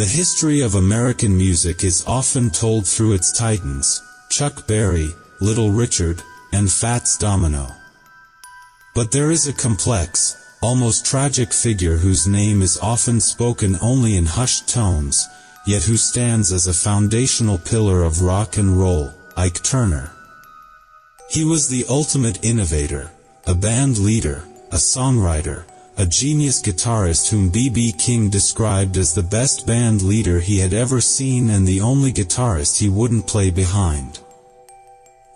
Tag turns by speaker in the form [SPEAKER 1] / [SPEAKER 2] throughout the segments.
[SPEAKER 1] The history of American music is often told through its titans, Chuck Berry, Little Richard, and Fats Domino. But there is a complex, almost tragic figure whose name is often spoken only in hushed tones, yet who stands as a foundational pillar of rock and roll, Ike Turner. He was the ultimate innovator, a band leader, a songwriter, a genius guitarist whom B.B. King described as the best band leader he had ever seen and the only guitarist he wouldn't play behind.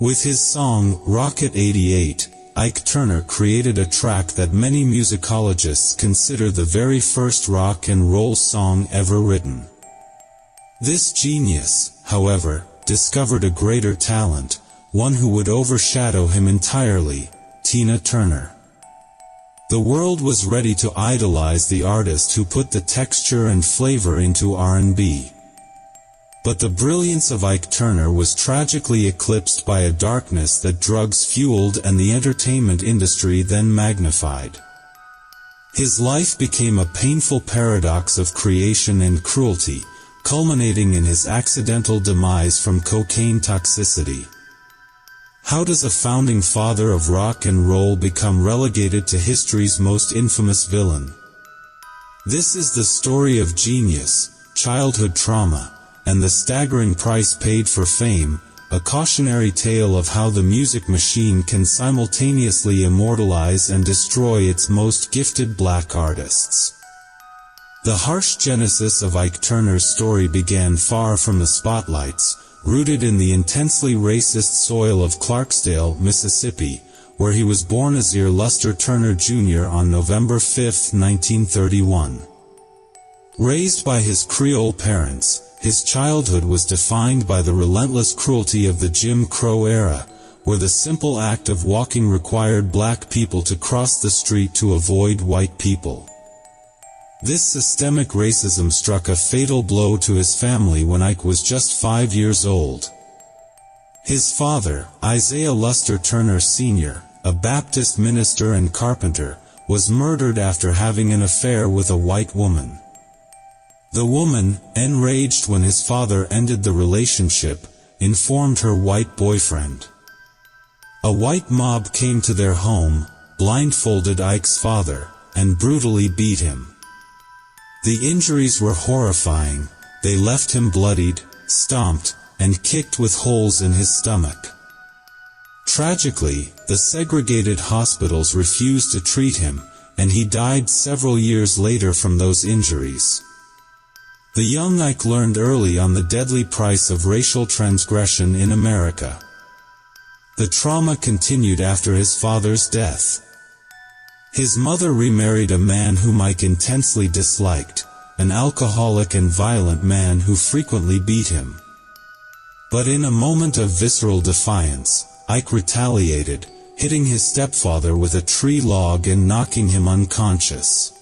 [SPEAKER 1] With his song, Rocket 88, Ike Turner created a track that many musicologists consider the very first rock and roll song ever written. This genius, however, discovered a greater talent, one who would overshadow him entirely, Tina Turner. The world was ready to idolize the artist who put the texture and flavor into R&B. But the brilliance of Ike Turner was tragically eclipsed by a darkness that drugs fueled and the entertainment industry then magnified. His life became a painful paradox of creation and cruelty, culminating in his accidental demise from cocaine toxicity. How does a founding father of rock and roll become relegated to history's most infamous villain? This is the story of genius, childhood trauma, and the staggering price paid for fame, a cautionary tale of how the music machine can simultaneously immortalize and destroy its most gifted black artists. The harsh genesis of Ike Turner's story began far from the spotlights, rooted in the intensely racist soil of Clarksdale, Mississippi, where he was born as Luster Turner Jr. on November 5, 1931. Raised by his Creole parents, his childhood was defined by the relentless cruelty of the Jim Crow era, where the simple act of walking required black people to cross the street to avoid white people. This systemic racism struck a fatal blow to his family when Ike was just 5 years old. His father, Isaiah Luster Turner Sr., a Baptist minister and carpenter, was murdered after having an affair with a white woman. The woman, enraged when his father ended the relationship, informed her white boyfriend. A white mob came to their home, blindfolded Ike's father, and brutally beat him. The injuries were horrifying. They left him bloodied, stomped, and kicked with holes in his stomach. Tragically, the segregated hospitals refused to treat him, and he died several years later from those injuries. The young Ike learned early on the deadly price of racial transgression in America. The trauma continued after his father's death. His mother remarried a man whom Ike intensely disliked, an alcoholic and violent man who frequently beat him. But in a moment of visceral defiance, Ike retaliated, hitting his stepfather with a tree log and knocking him unconscious.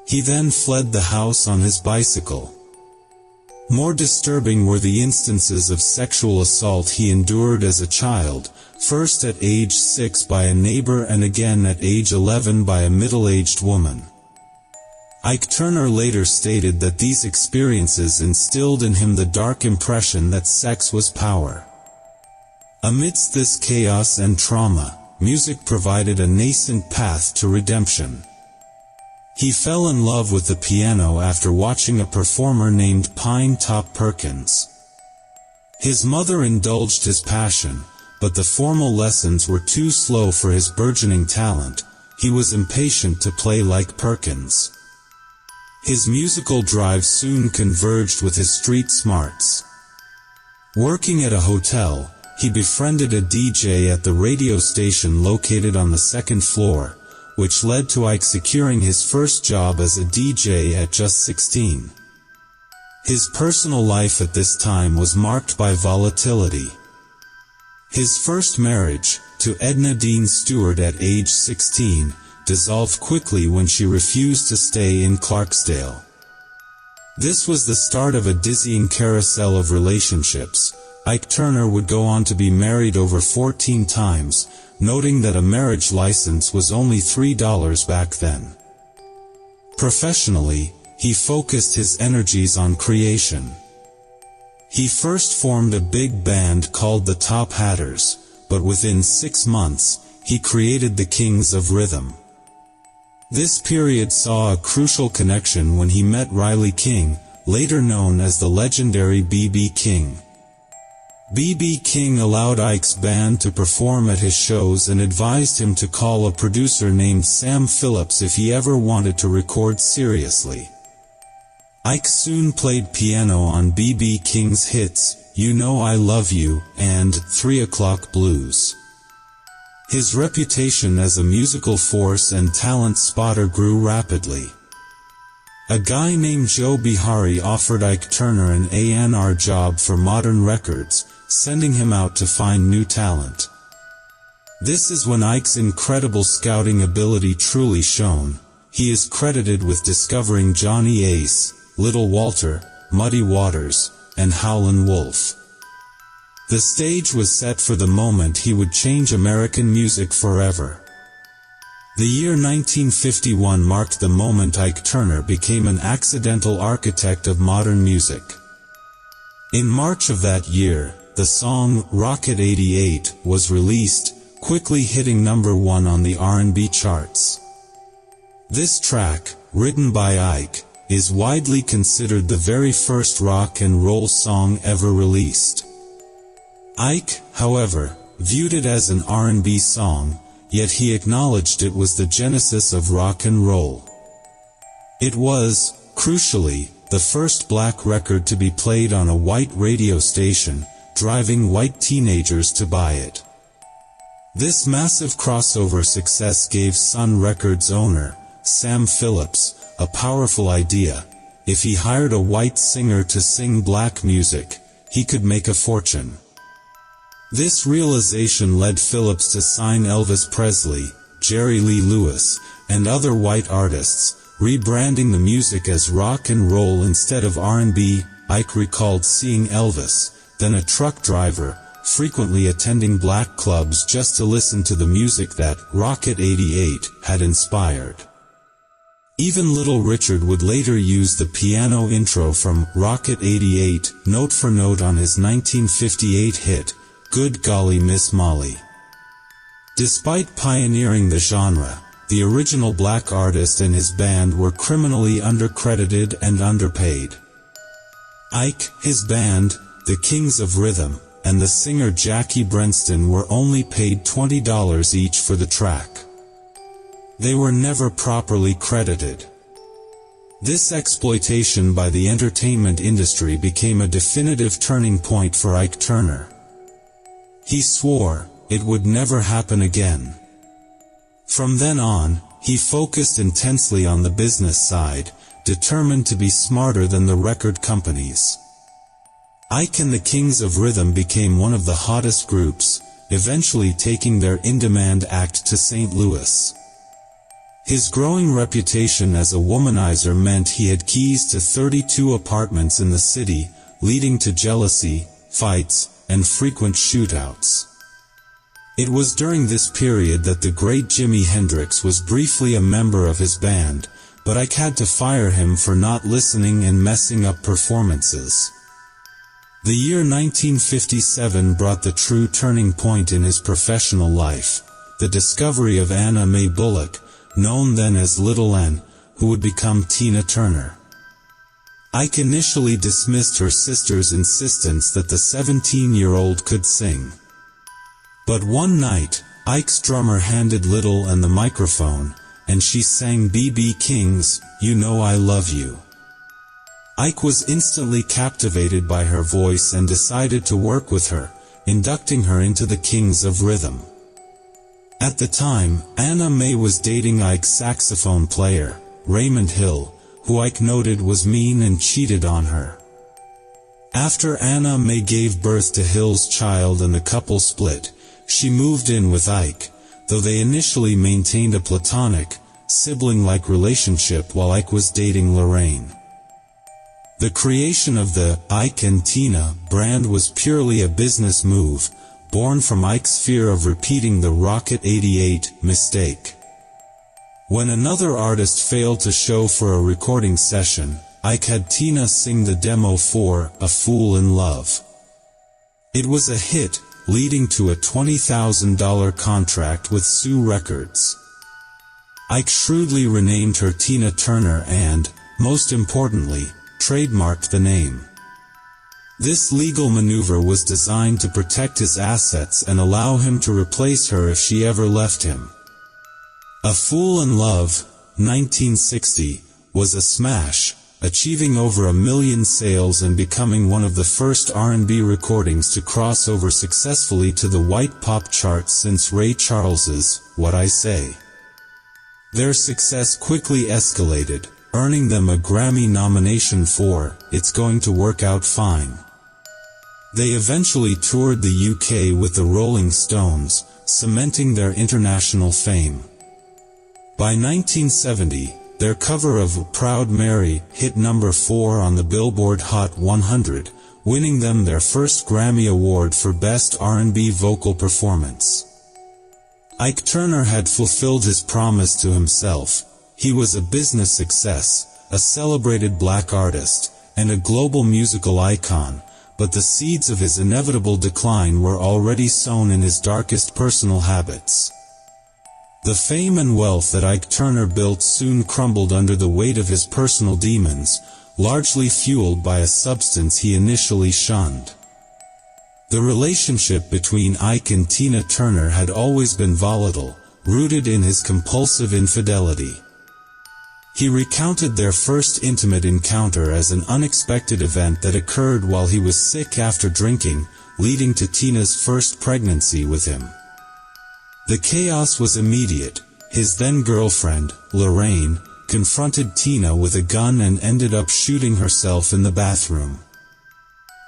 [SPEAKER 1] He then fled the house on his bicycle. More disturbing were the instances of sexual assault he endured as a child, first at age 6 by a neighbor and again at age 11 by a middle-aged woman. Ike Turner later stated that these experiences instilled in him the dark impression that sex was power. Amidst this chaos and trauma, music provided a nascent path to redemption. He fell in love with the piano after watching a performer named Pine Top Perkins. His mother indulged his passion, but the formal lessons were too slow for his burgeoning talent. He was impatient to play like Perkins. His musical drive soon converged with his street smarts. Working at a hotel, he befriended a DJ at the radio station located on the second floor, which led to Ike securing his first job as a DJ at just 16. His personal life at this time was marked by volatility. His first marriage, to Edna Dean Stewart at age 16, dissolved quickly when she refused to stay in Clarksdale. This was the start of a dizzying carousel of relationships. Ike Turner would go on to be married over 14 times, noting that a marriage license was only $3 back then. Professionally, he focused his energies on creation. He first formed a big band called the Top Hatters, but within 6 months, he created the Kings of Rhythm. This period saw a crucial connection when he met Riley King, later known as the legendary B.B. King. B.B. King allowed Ike's band to perform at his shows and advised him to call a producer named Sam Phillips if he ever wanted to record seriously. Ike soon played piano on B.B. King's hits, You Know I Love You, and 3 O'Clock Blues. His reputation as a musical force and talent spotter grew rapidly. A guy named Joe Bihari offered Ike Turner an A&R job for Modern Records, sending him out to find new talent. This is when Ike's incredible scouting ability truly shone. He is credited with discovering Johnny Ace, Little Walter, Muddy Waters, and Howlin' Wolf. The stage was set for the moment he would change American music forever. The year 1951 marked the moment Ike Turner became an accidental architect of modern music. In March of that year, the song Rocket 88 was released, quickly hitting #1 on the R&B charts. This track, written by Ike, is widely considered the very first rock and roll song ever released. Ike, however, viewed it as an R&B song, yet he acknowledged it was the genesis of rock and roll. It was, crucially, the first black record to be played on a white radio station, driving white teenagers to buy it. This massive crossover success gave Sun Records owner, Sam Phillips, a powerful idea. If he hired a white singer to sing black music, he could make a fortune. This realization led Phillips to sign Elvis Presley, Jerry Lee Lewis, and other white artists, rebranding the music as rock and roll instead of R&B. Ike recalled seeing Elvis, then a truck driver, frequently attending black clubs just to listen to the music that Rocket 88 had inspired. Even Little Richard would later use the piano intro from Rocket 88 note for note on his 1958 hit, Good Golly Miss Molly. Despite pioneering the genre, the original black artist and his band were criminally undercredited and underpaid. Ike, his band, the Kings of Rhythm, and the singer Jackie Brenston were only paid $20 each for the track. They were never properly credited. This exploitation by the entertainment industry became a definitive turning point for Ike Turner. He swore it would never happen again. From then on, he focused intensely on the business side, determined to be smarter than the record companies. Ike and the Kings of Rhythm became one of the hottest groups, eventually taking their in-demand act to St. Louis. His growing reputation as a womanizer meant he had keys to 32 apartments in the city, leading to jealousy, fights, and frequent shootouts. It was during this period that the great Jimi Hendrix was briefly a member of his band, but Ike had to fire him for not listening and messing up performances. The year 1957 brought the true turning point in his professional life, the discovery of Anna Mae Bullock, known then as Little N, who would become Tina Turner. Ike initially dismissed her sister's insistence that the 17-year-old could sing. But one night, Ike's drummer handed Little N the microphone, and she sang B.B. King's You Know I Love You. Ike was instantly captivated by her voice and decided to work with her, inducting her into the Kings of Rhythm. At the time, Anna Mae was dating Ike's saxophone player, Raymond Hill, who Ike noted was mean and cheated on her. After Anna Mae gave birth to Hill's child and the couple split, she moved in with Ike, though they initially maintained a platonic, sibling-like relationship while Ike was dating Lorraine. The creation of the Ike and Tina brand was purely a business move, born from Ike's fear of repeating the Rocket 88 mistake. When another artist failed to show for a recording session, Ike had Tina sing the demo for A Fool in Love. It was a hit, leading to a $20,000 contract with Sue Records. Ike shrewdly renamed her Tina Turner and, most importantly, trademarked the name. This legal maneuver was designed to protect his assets and allow him to replace her if she ever left him. A Fool in Love, 1960, was a smash, achieving over 1 million sales and becoming one of the first R&B recordings to cross over successfully to the white pop charts since Ray Charles's What I Say. Their success quickly escalated, earning them a Grammy nomination for It's Going to Work Out Fine. They eventually toured the UK with the Rolling Stones, cementing their international fame. By 1970, their cover of Proud Mary hit number 4 on the Billboard Hot 100, winning them their first Grammy Award for Best R&B Vocal Performance. Ike Turner had fulfilled his promise to himself. He was a business success, a celebrated black artist, and a global musical icon, but the seeds of his inevitable decline were already sown in his darkest personal habits. The fame and wealth that Ike Turner built soon crumbled under the weight of his personal demons, largely fueled by a substance he initially shunned. The relationship between Ike and Tina Turner had always been volatile, rooted in his compulsive infidelity. He recounted their first intimate encounter as an unexpected event that occurred while he was sick after drinking, leading to Tina's first pregnancy with him. The chaos was immediate. His then-girlfriend, Lorraine, confronted Tina with a gun and ended up shooting herself in the bathroom.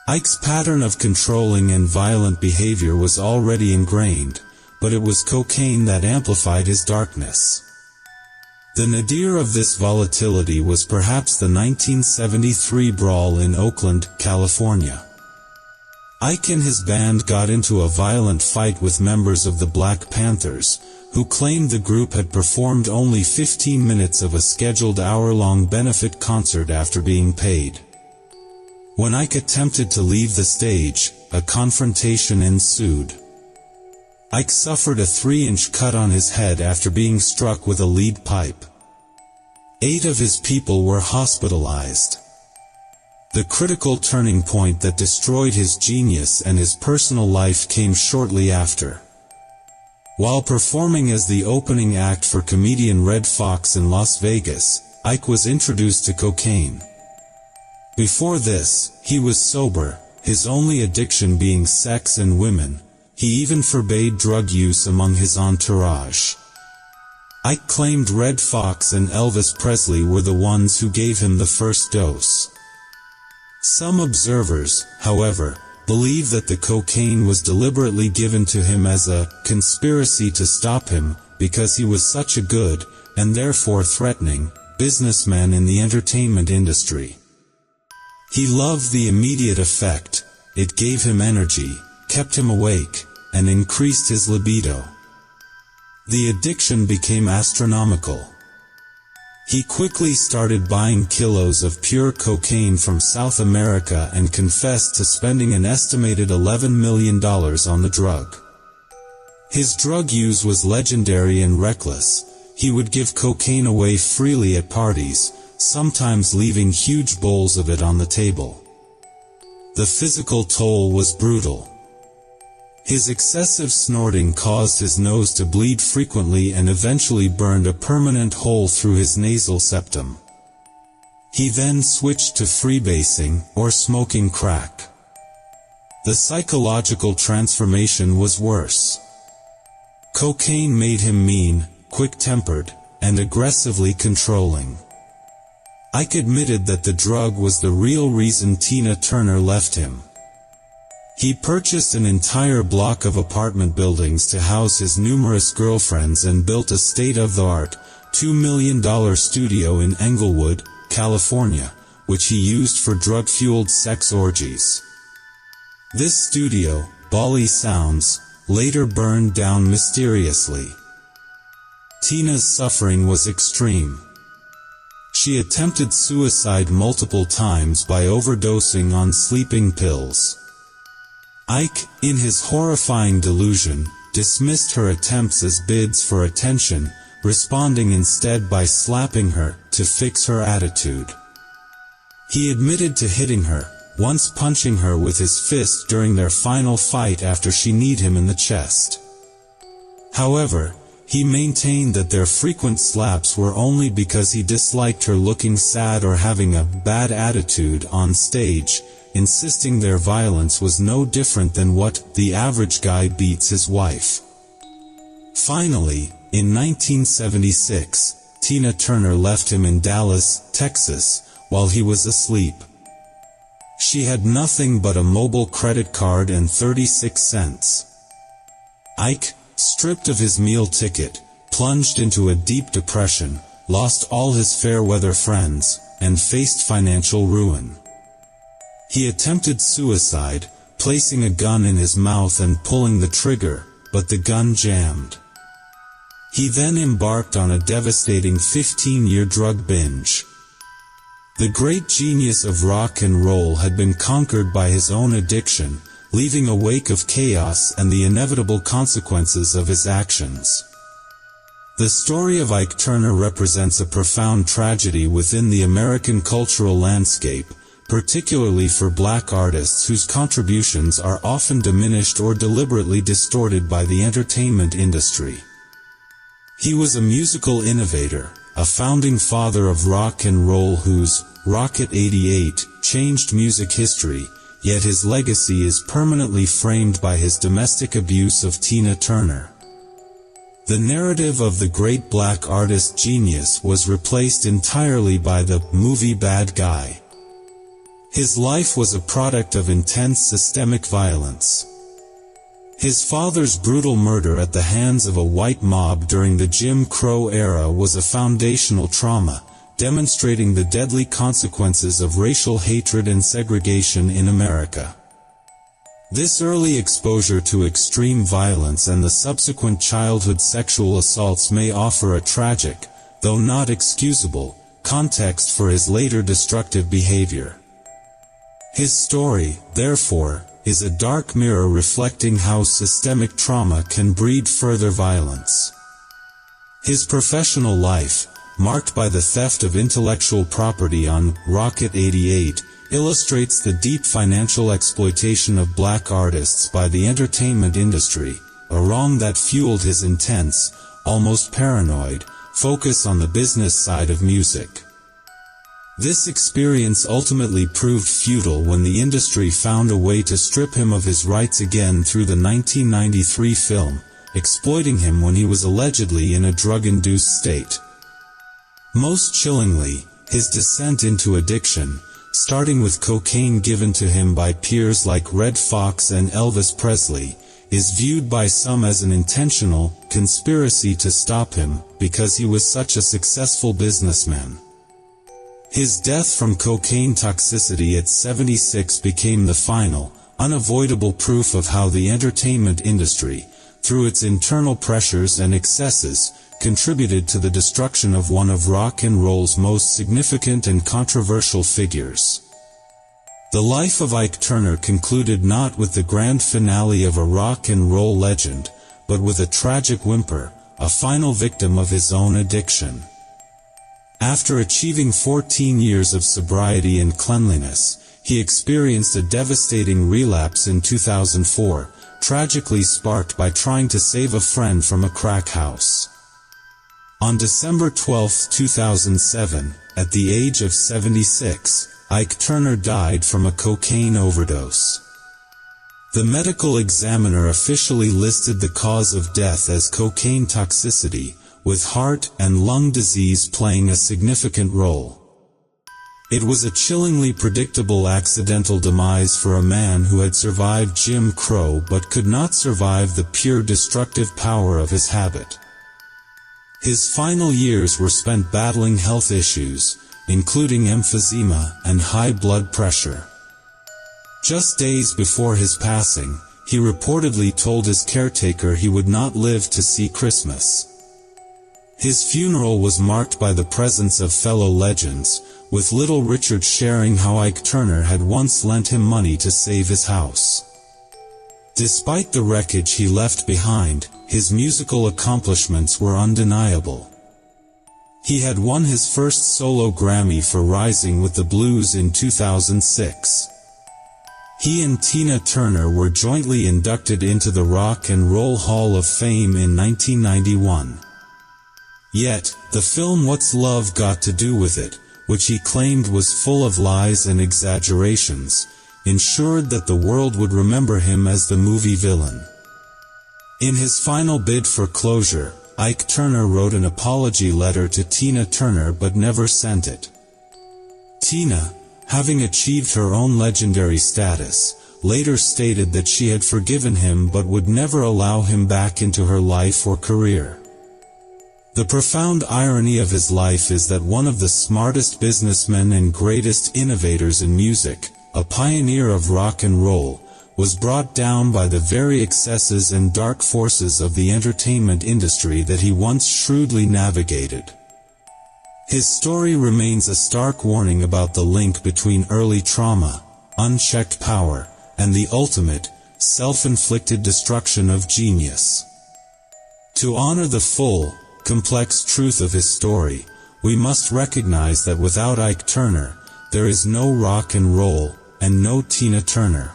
[SPEAKER 1] Ike's pattern of controlling and violent behavior was already ingrained, but it was cocaine that amplified his darkness. The nadir of this volatility was perhaps the 1973 brawl in Oakland, California. Ike and his band got into a violent fight with members of the Black Panthers, who claimed the group had performed only 15 minutes of a scheduled hour-long benefit concert after being paid. When Ike attempted to leave the stage, a confrontation ensued. Ike suffered a 3-inch cut on his head after being struck with a lead pipe. 8 of his people were hospitalized. The critical turning point that destroyed his genius and his personal life came shortly after. While performing as the opening act for comedian Red Fox in Las Vegas, Ike was introduced to cocaine. Before this, he was sober, his only addiction being sex and women. He even forbade drug use among his entourage. Ike claimed Red Fox and Elvis Presley were the ones who gave him the first dose. Some observers, however, believe that the cocaine was deliberately given to him as a conspiracy to stop him, because he was such a good, and therefore threatening, businessman in the entertainment industry. He loved the immediate effect. It gave him energy, kept him awake, and increased his libido. The addiction became astronomical. He quickly started buying kilos of pure cocaine from South America and confessed to spending an estimated $11 million on the drug. His drug use was legendary and reckless. He would give cocaine away freely at parties, sometimes leaving huge bowls of it on the table. The physical toll was brutal. His excessive snorting caused his nose to bleed frequently and eventually burned a permanent hole through his nasal septum. He then switched to freebasing, or smoking crack. The psychological transformation was worse. Cocaine made him mean, quick-tempered, and aggressively controlling. Ike admitted that the drug was the real reason Tina Turner left him. He purchased an entire block of apartment buildings to house his numerous girlfriends and built a state-of-the-art, $2 million studio in Englewood, California, which he used for drug-fueled sex orgies. This studio, Bali Sounds, later burned down mysteriously. Tina's suffering was extreme. She attempted suicide multiple times by overdosing on sleeping pills. Ike, in his horrifying delusion, dismissed her attempts as bids for attention, responding instead by slapping her to fix her attitude. He admitted to hitting her, once punching her with his fist during their final fight after she kneed him in the chest. However, he maintained that their frequent slaps were only because he disliked her looking sad or having a bad attitude on stage, insisting their violence was no different than what the average guy beats his wife. Finally, in 1976, Tina Turner left him in Dallas, Texas, while he was asleep. She had nothing but a mobile credit card and 36 cents. Ike, stripped of his meal ticket, plunged into a deep depression, lost all his fair-weather friends, and faced financial ruin. He attempted suicide, placing a gun in his mouth and pulling the trigger, but the gun jammed. He then embarked on a devastating 15-year drug binge. The great genius of rock and roll had been conquered by his own addiction, leaving a wake of chaos and the inevitable consequences of his actions. The story of Ike Turner represents a profound tragedy within the American cultural landscape, particularly for black artists whose contributions are often diminished or deliberately distorted by the entertainment industry. He was a musical innovator, a founding father of rock and roll whose Rocket 88 changed music history, yet his legacy is permanently framed by his domestic abuse of Tina Turner. The narrative of the great black artist genius was replaced entirely by the movie bad guy. His life was a product of intense systemic violence. His father's brutal murder at the hands of a white mob during the Jim Crow era was a foundational trauma, demonstrating the deadly consequences of racial hatred and segregation in America. This early exposure to extreme violence and the subsequent childhood sexual assaults may offer a tragic, though not excusable, context for his later destructive behavior. His story, therefore, is a dark mirror reflecting how systemic trauma can breed further violence. His professional life, marked by the theft of intellectual property on Rocket 88, illustrates the deep financial exploitation of black artists by the entertainment industry, a wrong that fueled his intense, almost paranoid, focus on the business side of music. This experience ultimately proved futile when the industry found a way to strip him of his rights again through the 1993 film, exploiting him when he was allegedly in a drug-induced state. Most chillingly, his descent into addiction, starting with cocaine given to him by peers like Red Fox and Elvis Presley, is viewed by some as an intentional conspiracy to stop him because he was such a successful businessman. His death from cocaine toxicity at 76 became the final, unavoidable proof of how the entertainment industry, through its internal pressures and excesses, contributed to the destruction of one of rock and roll's most significant and controversial figures. The life of Ike Turner concluded not with the grand finale of a rock and roll legend, but with a tragic whimper, a final victim of his own addiction. After achieving 14 years of sobriety and cleanliness, he experienced a devastating relapse in 2004, tragically sparked by trying to save a friend from a crack house. On December 12, 2007, at the age of 76, Ike Turner died from a cocaine overdose. The medical examiner officially listed the cause of death as cocaine toxicity, with heart and lung disease playing a significant role. It was a chillingly predictable accidental demise for a man who had survived Jim Crow but could not survive the pure destructive power of his habit. His final years were spent battling health issues, including emphysema and high blood pressure. Just days before his passing, he reportedly told his caretaker he would not live to see Christmas. His funeral was marked by the presence of fellow legends, with Little Richard sharing how Ike Turner had once lent him money to save his house. Despite the wreckage he left behind, his musical accomplishments were undeniable. He had won his first solo Grammy for Rising with the Blues in 2006. He and Tina Turner were jointly inducted into the Rock and Roll Hall of Fame in 1991. Yet, the film What's Love Got to Do with It, which he claimed was full of lies and exaggerations, ensured that the world would remember him as the movie villain. In his final bid for closure, Ike Turner wrote an apology letter to Tina Turner but never sent it. Tina, having achieved her own legendary status, later stated that she had forgiven him but would never allow him back into her life or career. The profound irony of his life is that one of the smartest businessmen and greatest innovators in music, a pioneer of rock and roll, was brought down by the very excesses and dark forces of the entertainment industry that he once shrewdly navigated. His story remains a stark warning about the link between early trauma, unchecked power, and the ultimate, self-inflicted destruction of genius. To honor the full, complex truth of his story, we must recognize that without Ike Turner, there is no rock and roll, and no Tina Turner.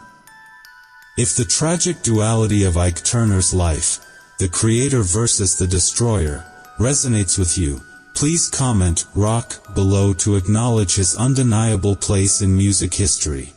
[SPEAKER 1] If the tragic duality of Ike Turner's life, the creator versus the destroyer, resonates with you, please comment "rock" below to acknowledge his undeniable place in music history.